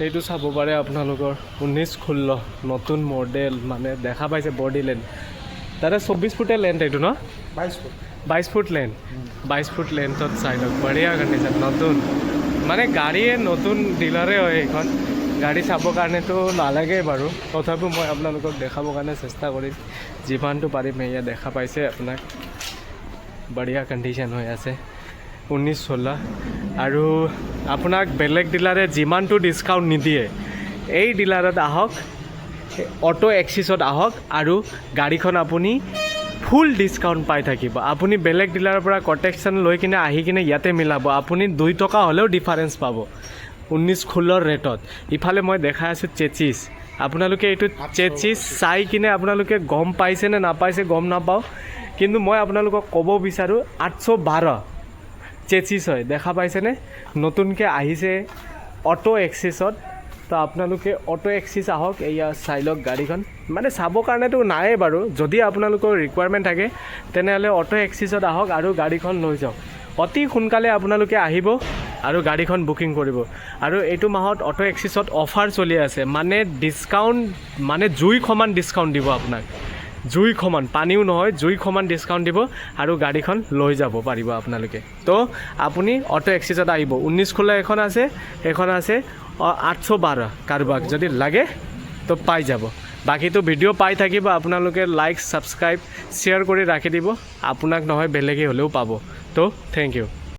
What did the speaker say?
এইটো চাব পাৰে আপোনালোকৰ 1916 নতুন মডেল মানে দেখা পাইছে বডি লেন তাতে 24 ফুটে লেন্থ এইটো ন 22 ফুট লেন্থ 22 ফুট লেন্থত চাই লওক বঢ়িয়া কণ্ডিশ্যন নতুন মানে গাড়ীয়ে নতুন ডিলাৰে হয় এইখন গাড়ী চাবৰ কাৰণেতো নালাগে বাৰু তথাপিও মই আপোনালোকক দেখাবৰ কাৰণে চেষ্টা কৰিম যিমানটো পাৰিম এয়া দেখা পাইছে আপোনাক বঢ়িয়া কণ্ডিশ্যন হৈ আছে 1916 আৰু আপোনাক বেলেগ ডিলাৰে যিমানটো ডিছকাউণ্ট নিদিয়ে এই ডিলাৰত আহক অটো এক্সিছত আহক আৰু গাড়ীখন আপুনি ফুল ডিছকাউণ্ট পাই থাকিব আপুনি বেলেগ ডিলাৰৰ পৰা কটেকশ্যন লৈ কিনে আহি কিনে ইয়াতে মিলাব আপুনি 2 টকা হ'লেও ডিফাৰেঞ্চ পাব 1916 ৰেটত ইফালে মই দেখাই আছোঁ চেচিছ আপোনালোকে এইটো চেচিছ চাই কিনে আপোনালোকে গম পাইছে নে নাপাইছে গম নাপাওঁ কিন্তু মই আপোনালোকক ক'ব বিচাৰোঁ 812 চেচিছ হয় দেখা পাইছেনে নতুনকৈ আহিছে অটো এক্সিছত তো আপোনালোকে অটো এক্সিছ আহক এয়া চাই লওক গাড়ীখন মানে চাবৰ কাৰণেতো নায়ে বাৰু যদি আপোনালোকৰ ৰিকুৱাৰমেণ্ট থাকে তেনেহ'লে অটো এক্সিছত আহক আৰু গাড়ীখন লৈ যাওক অতি সোনকালে আপোনালোকে আহিব আৰু গাড়ীখন বুকিং কৰিব আৰু এইটো মাহত অটো এক্সিছত অফাৰ চলি আছে মানে ডিছকাউণ্ট মানে জুই সমান ডিছকাউণ্ট দিব আপোনাক জুই সমান পানীও নহয় জুই সমান ডিছকাউণ্ট দিব আৰু গাড়ীখন লৈ যাব পাৰিব আপোনালোকে তো আপুনি অটো এক্সিছত আহিব 1916 এখন আছে এখন আছে 812 কাৰোবাক যদি লাগে তো পাই যাব বাকীটো ভিডিঅ' পাই থাকিব আপোনালোকে লাইক ছাবস্ক্ৰাইব শ্বেয়াৰ কৰি ৰাখি দিব আপোনাক নহয় বেলেগে হ'লেও পাব তো থেংক ইউ